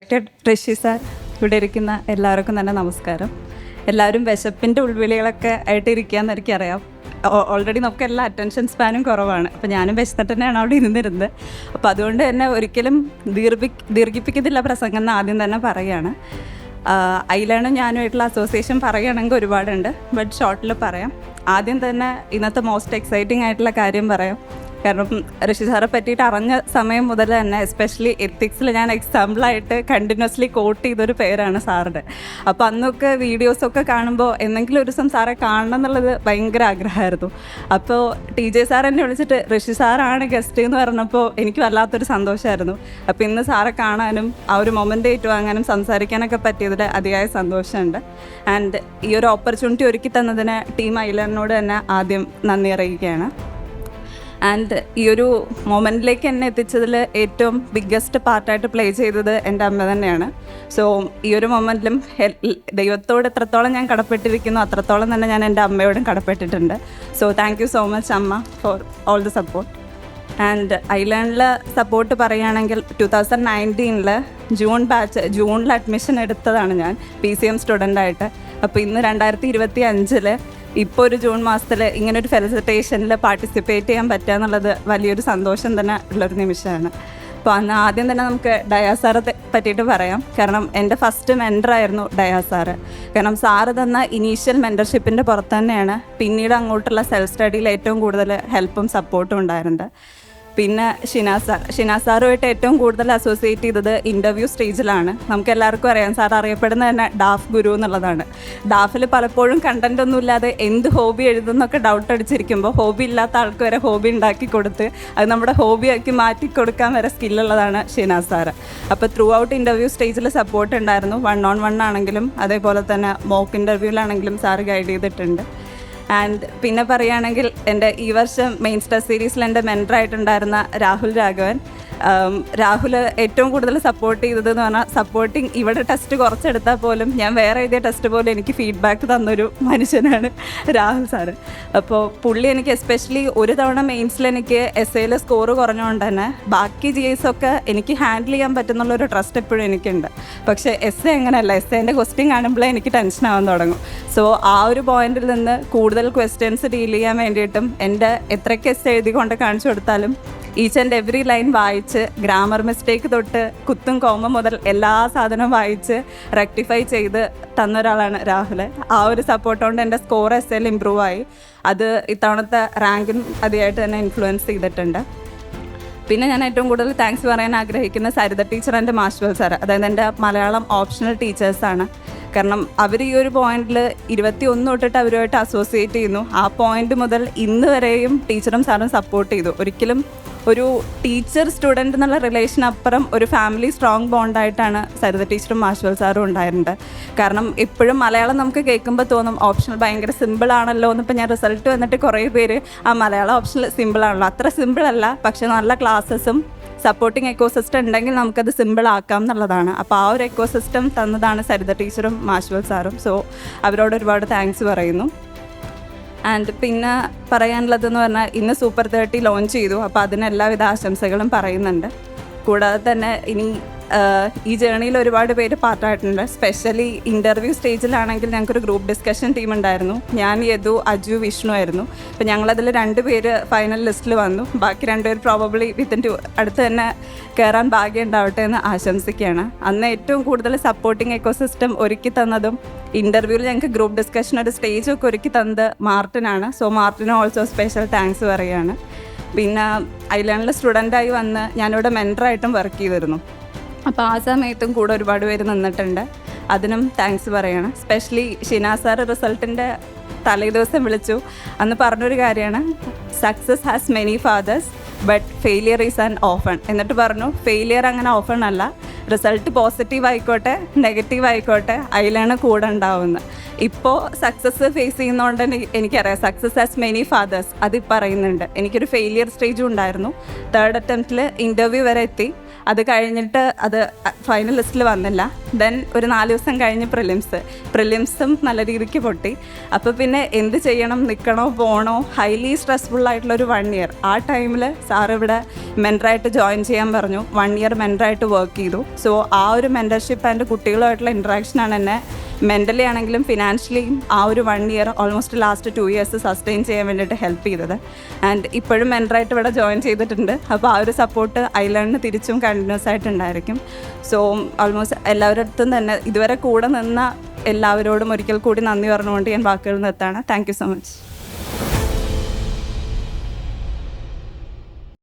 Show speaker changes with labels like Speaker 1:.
Speaker 1: ഋഷി sir, ഇവിടെ ഇരിക്കുന്ന എല്ലാവർക്കും തന്നെ നമസ്കാരം. എല്ലാവരും വിശപ്പിൻ്റെ ഉൾവിളികളൊക്കെ ആയിട്ട് ഇരിക്കുകയെന്ന് എനിക്കറിയാം. ഓൾറെഡി നമുക്ക് എല്ലാ അറ്റൻഷൻ സ്പാനും കുറവാണ്. അപ്പോൾ ഞാനും വിശന്നിട്ട് തന്നെയാണ് അവിടെ ഇരുന്നിരുന്നത്. അപ്പോൾ അതുകൊണ്ട് തന്നെ ഒരിക്കലും ദീർഘിപ്പിക്കുന്നില്ല പ്രസംഗം എന്ന് ആദ്യം തന്നെ പറയുകയാണ്. ഐലേണും ഞാനുമായിട്ടുള്ള അസോസിയേഷൻ പറയുകയാണെങ്കിൽ ഒരുപാടുണ്ട്, ബട്ട് ഷോർട്ടിൽ പറയാം. ആദ്യം തന്നെ ഇന്നത്തെ മോസ്റ്റ് എക്സൈറ്റിംഗ് ആയിട്ടുള്ള കാര്യം പറയാം. കാരണം ഋഷി സാറെ പറ്റിയിട്ട് അറിഞ്ഞ സമയം മുതൽ തന്നെ എസ്പെഷ്യലി എത്തിക്സിൽ ഞാൻ എക്സാമ്പിളായിട്ട് കണ്ടിന്യൂസ്ലി കോട്ട് ചെയ്തൊരു പേരാണ് സാറിൻ്റെ. അപ്പോൾ അന്നൊക്കെ വീഡിയോസൊക്കെ കാണുമ്പോൾ എന്തെങ്കിലും ഒരു ദിവസം സാറെ കാണണം എന്നുള്ളത് ഭയങ്കര ആഗ്രഹമായിരുന്നു. അപ്പോൾ TJ സാർ എന്നെ വിളിച്ചിട്ട് ഋഷി സാറാണ് ഗസ്റ്റ് എന്ന് പറഞ്ഞപ്പോൾ എനിക്ക് വല്ലാത്തൊരു സന്തോഷമായിരുന്നു. അപ്പോൾ ഇന്ന് സാറെ കാണാനും ആ ഒരു മൊമെൻ്റ് ഏറ്റുവാങ്ങാനും സംസാരിക്കാനൊക്കെ പറ്റിയതിൽ അതിയായ സന്തോഷമുണ്ട്. ആൻഡ് ഈ ഒരു ഓപ്പർച്യൂണിറ്റി ഒരുക്കി തന്നതിന് ടീം ഐലൻഡിനോട് തന്നെ ആദ്യം നന്ദി അറിയിക്കുകയാണ്. ആൻഡ് ഈ ഒരു മൊമെൻറ്റിലേക്ക് എന്നെ എത്തിച്ചതിൽ ഏറ്റവും ബിഗ്ഗസ്റ്റ് പാർട്ടായിട്ട് പ്ലേ ചെയ്തത് എൻ്റെ അമ്മ തന്നെയാണ്. സോ ഈ ഒരു മൊമെൻറ്റിലും ദൈവത്തോട് എത്രത്തോളം ഞാൻ കടപ്പെട്ടിരിക്കുന്നു അത്രത്തോളം തന്നെ ഞാൻ എൻ്റെ അമ്മയോടും കടപ്പെട്ടിട്ടുണ്ട്. So thank you so much അമ്മ for all the support. And ഐലൻഡിൽ സപ്പോർട്ട് പറയുകയാണെങ്കിൽ 2019 ജൂണിൽ അഡ്മിഷൻ എടുത്തതാണ് ഞാൻ PCM സ്റ്റുഡൻ്റായിട്ട്. അപ്പോൾ ഇന്ന് 2025 ഇപ്പോൾ ഒരു ജൂൺ മാസത്തിൽ ഇങ്ങനൊരു ഫെലിസിറ്റേഷനിൽ പാർട്ടിസിപ്പേറ്റ് ചെയ്യാൻ പറ്റുക എന്നുള്ളത് വലിയൊരു സന്തോഷം തന്നെ ഉള്ളൊരു നിമിഷമാണ്. അപ്പോൾ അന്ന് ആദ്യം തന്നെ നമുക്ക് ഡയാസാറെ പറ്റിയിട്ട് പറയാം. കാരണം എൻ്റെ ഫസ്റ്റ് മെൻറ്ററായിരുന്നു ഡയാസാറ്. കാരണം സാറ് തന്ന ഇനീഷ്യൽ മെൻറ്റർഷിപ്പിൻ്റെ പുറത്ത് തന്നെയാണ് പിന്നീട് അങ്ങോട്ടുള്ള സെൽഫ് സ്റ്റഡിയിൽ ഏറ്റവും കൂടുതൽ ഹെൽപ്പും സപ്പോർട്ടും ഉണ്ടായിരുന്നത്. പിന്നെ ഷിനാസാറുമായിട്ട് ഏറ്റവും കൂടുതൽ അസോസിയേറ്റ് ചെയ്തത് ഇൻ്റർവ്യൂ സ്റ്റേജിലാണ്. നമുക്ക് എല്ലാവർക്കും അറിയാം സാർ അറിയപ്പെടുന്നത് തന്നെ ഡാഫ് ഗുരു എന്നുള്ളതാണ്. ഡാഫിൽ പലപ്പോഴും കണ്ടൻ്റ് ഒന്നും ഇല്ലാതെ എന്ത് ഹോബി എഴുതുന്നൊക്കെ ഡൗട്ട് അടിച്ചിരിക്കുമ്പോൾ ഹോബി ഇല്ലാത്ത ആൾക്ക് വരെ ഹോബി ഉണ്ടാക്കി കൊടുത്ത് അത് നമ്മുടെ ഹോബിയാക്കി മാറ്റി കൊടുക്കാൻ വരെ സ്കില്ലുള്ളതാണ് ഷിനാസാറ്. അപ്പോൾ ത്രൂ ഔട്ട് ഇൻ്റർവ്യൂ സ്റ്റേജിൽ സപ്പോർട്ട് ഉണ്ടായിരുന്നു. 1-on-1 ആണെങ്കിലും അതേപോലെ തന്നെ മോക്ക് ഇൻ്റർവ്യൂവിലാണെങ്കിലും സാറ് ഗൈഡ് ചെയ്തിട്ടുണ്ട്. ആൻഡ് പിന്നെ പറയുകയാണെങ്കിൽ എൻ്റെ ഈ വർഷം മെയിൻ സ്റ്റാർ സീരീസിൽ എൻ്റെ മെൻറ്ററായിട്ടുണ്ടായിരുന്ന രാഹുൽ രാഘവൻ. രാഹുൽ ഏറ്റവും കൂടുതൽ സപ്പോർട്ട് ചെയ്തതെന്ന് പറഞ്ഞാൽ സപ്പോർട്ടിങ് ഇവിടെ ടെസ്റ്റ് കുറച്ചെടുത്താൽ പോലും ഞാൻ വേറെ എഴുതിയ ടെസ്റ്റ് പോലും എനിക്ക് ഫീഡ്ബാക്ക് തന്നൊരു മനുഷ്യനാണ് രാഹുൽ സാറ്. അപ്പോൾ പുള്ളി എനിക്ക് എസ്പെഷ്യലി ഒരു തവണ മെയിൻസിൽ എനിക്ക് essayയിൽ സ്കോറ് കുറഞ്ഞുകൊണ്ട് തന്നെ ബാക്കി GS ഒക്കെ എനിക്ക് ഹാൻഡിൽ ചെയ്യാൻ പറ്റുന്നുള്ളൊരു ട്രസ്റ്റ് എപ്പോഴും എനിക്കുണ്ട്. പക്ഷേ essay അങ്ങനെയല്ല. essayൻ്റെ ക്വസ്റ്റ്യൻ കാണുമ്പോഴേ എനിക്ക് ടെൻഷൻ ആവാൻ തുടങ്ങും. സോ ആ ഒരു പോയിന്റിൽ നിന്ന് കൂടുതൽ ക്വസ്റ്റ്യൻസ് ഡീൽ ചെയ്യാൻ വേണ്ടിയിട്ടും എൻ്റെ എത്രയ്ക്ക് essay എഴുതി കൊണ്ട് കാണിച്ചു കൊടുത്താലും ഈച്ച് ആൻഡ് എവറി ലൈൻ വായിച്ച് ഗ്രാമർ മിസ്റ്റേക്ക് തൊട്ട് കുത്തും കോമ മുതൽ എല്ലാ സാധനവും വായിച്ച് റെക്ടിഫൈ ചെയ്ത് തന്ന ഒരാളാണ് രാഹുൽ. ആ ഒരു സപ്പോർട്ട് കൊണ്ട് എൻ്റെ സ്കോർ essayയിൽ ഇമ്പ്രൂവ് ആയി. അത് ഇത്തവണത്തെ റാങ്കിന് അതിയായിട്ട് തന്നെ ഇൻഫ്ലുവൻസ് ചെയ്തിട്ടുണ്ട്. പിന്നെ ഞാൻ ഏറ്റവും കൂടുതൽ താങ്ക്സ് പറയാൻ ആഗ്രഹിക്കുന്ന സരിത ടീച്ചർ എൻ്റെ മാഷ്വൽ സാർ, അതായത് എൻ്റെ മലയാളം ഓപ്ഷണൽ ടീച്ചേഴ്സാണ്. കാരണം അവർ ഈ ഒരു പോയിന്റിൽ 21 തൊട്ടിട്ട് അവരുമായിട്ട് അസോസിയേറ്റ് ചെയ്യുന്നു. ആ പോയിന്റ് മുതൽ ഇന്ന് വരെയും ടീച്ചറും സാറും സപ്പോർട്ട് ചെയ്തു. ഒരിക്കലും ഒരു ടീച്ചർ സ്റ്റുഡൻറ്റ് എന്നുള്ള റിലേഷൻ അപ്പുറം ഒരു ഫാമിലി സ്ട്രോങ് ബോണ്ടായിട്ടാണ് സരിത ടീച്ചറും മാഷ്വൽ സാറും ഉണ്ടായിട്ടുണ്ട്. കാരണം എപ്പോഴും മലയാളം നമുക്ക് കേൾക്കുമ്പോൾ തോന്നും ഓപ്ഷണൽ ഭയങ്കര സിമ്പിളാണല്ലോ എന്നിപ്പോൾ ഞാൻ റിസൾട്ട് വന്നിട്ട് കുറേ പേര് ആ മലയാളം ഓപ്ഷണൽ സിമ്പിളാണല്ലോ. അത്ര സിമ്പിളല്ല, പക്ഷേ നല്ല ക്ലാസ്സസും സപ്പോർട്ടിങ് എക്കോസിസ്റ്റം ഉണ്ടെങ്കിൽ നമുക്കത് സിമ്പിൾ ആക്കാം എന്നുള്ളതാണ്. അപ്പോൾ ആ ഒരു എക്കോസിസ്റ്റം തന്നതാണ് സരിത ടീച്ചറും മാഷ്വൽ സാറും. സോ അവരോട് ഒരുപാട് താങ്ക്സ് പറയുന്നു. ആൻഡ് പിന്നെ പറയാനുള്ളതെന്ന് പറഞ്ഞാൽ ഇന്ന് സൂപ്പർ 30 ലോഞ്ച് ചെയ്തു. അപ്പോൾ അതിന് എല്ലാവിധ ആശംസകളും പറയുന്നുണ്ട്. കൂടാതെ തന്നെ ഇനി ഈ ജേണിയിൽ ഒരുപാട് പേര് പാർട്ടായിട്ടുണ്ട്. സ്പെഷ്യലി ഇൻ്റർവ്യൂ സ്റ്റേജിലാണെങ്കിൽ ഞങ്ങൾക്കൊരു ഗ്രൂപ്പ് ഡിസ്കഷൻ ടീം ഉണ്ടായിരുന്നു. ഞാൻ യദു, അജു, വിഷ്ണു ആയിരുന്നു. അപ്പോൾ ഞങ്ങളതിൽ 2 പേര് ഫൈനൽ ലിസ്റ്റിൽ വന്നു. ബാക്കി 2 പേര് പ്രോബബ്ലി അടുത്ത് തന്നെ കയറാൻ ഭാഗ്യം ഉണ്ടാവട്ടെ എന്ന് ആശംസിക്കുകയാണ്. അന്ന് ഏറ്റവും കൂടുതൽ സപ്പോർട്ടിങ് എക്കോസിസ്റ്റം ഒരുക്കി തന്നതും ഇൻ്റർവ്യൂവിൽ ഞങ്ങൾക്ക് ഗ്രൂപ്പ് ഡിസ്കഷൻ ഒരു സ്റ്റേജൊക്കെ ഒരുക്കി തന്നത് മാർട്ടിനാണ്. സോ മാർട്ടിന് ഓൾസോ സ്പെഷ്യൽ താങ്ക്സ് പറയുകയാണ്. പിന്നെ ഐലൻഡിൽ സ്റ്റുഡൻ്റായി വന്ന് ഞാനിവിടെ മെൻറ്ററായിട്ടും വർക്ക് ചെയ്തിരുന്നു. അപ്പോൾ ആ സമയത്തും കൂടെ ഒരുപാട് പേര് നിന്നിട്ടുണ്ട്. അതിനും താങ്ക്സ് പറയണം. സ്പെഷ്യലി ഷിനാസാർ റിസൾട്ടിൻ്റെ തലേ ദിവസം വിളിച്ചു. അന്ന് പറഞ്ഞൊരു കാര്യമാണ്, success has many fathers but failure is an orphan. എന്നിട്ട് പറഞ്ഞു ഫെയിലിയർ അങ്ങനെ ഓഫൺ അല്ല, റിസൾട്ട് പോസിറ്റീവ് ആയിക്കോട്ടെ നെഗറ്റീവ് ആയിക്കോട്ടെ അതിലാണ് കൂടെ ഉണ്ടാവുന്നത്. ഇപ്പോൾ സക്സസ് ഫേസ് ചെയ്യുന്നതുകൊണ്ട് എനിക്കറിയാം സക്സസ് ഹാസ് മെനി ഫാദേഴ്സ് അത് പറയുന്നുണ്ട്. എനിക്കൊരു ഫെയിലിയർ സ്റ്റേജും ഉണ്ടായിരുന്നു. 3rd അറ്റംപ്റ്റിൽ ഇൻ്റർവ്യൂ വരെ എത്തി. അത് കഴിഞ്ഞിട്ട് അത് ഫൈനൽ ലിസ്റ്റിൽ വന്നില്ല. ദെൻ ഒരു 4 ദിവസം കഴിഞ്ഞ് പ്രിലിംസും നല്ല രീതിക്ക് പൊട്ടി. അപ്പോൾ പിന്നെ എന്ത് ചെയ്യണം, നിൽക്കണോ പോകണോ, ഹൈലി സ്ട്രെസ്ഫുള്ളായിട്ടുള്ളൊരു 1 ഇയർ. ആ ടൈമിൽ സാർ ഇവിടെ മെൻറ്ററായിട്ട് ജോയിൻ ചെയ്യാൻ പറഞ്ഞു. 1 ഇയർ മെൻറ്ററായിട്ട് വർക്ക് ചെയ്തു. സോ ആ ഒരു മെൻറ്റർഷിപ്പ് ആൻഡ് കുട്ടികളുമായിട്ടുള്ള ഇൻട്രാക്ഷനാണ് എന്നെ മെൻ്റലി ആണെങ്കിലും ഫിനാൻഷ്യലിയും ആ ഒരു 1 year almost last 2 years sustain ചെയ്യാൻ വേണ്ടിയിട്ട് ഹെൽപ്പ് ചെയ്തത്. ആൻഡ് ഇപ്പോഴും മെൻറ്ററായിട്ട് ഇവിടെ ജോയിൻ ചെയ്തിട്ടുണ്ട്. അപ്പോൾ ആ ഒരു സപ്പോർട്ട് ഐലേണിന് തിരിച്ചും കണ്ടിന്യൂസ് ആയിട്ടുണ്ടായിരിക്കും. സോ ഓൾമോസ്റ്റ് എല്ലാവരുടെ അടുത്തും തന്നെ ഇതുവരെ കൂടെ നിന്ന എല്ലാവരോടും ഒരിക്കൽ കൂടി നന്ദി പറഞ്ഞുകൊണ്ട് ഞാൻ വാക്കുകൾ നിർത്താണ്. Thank you so much.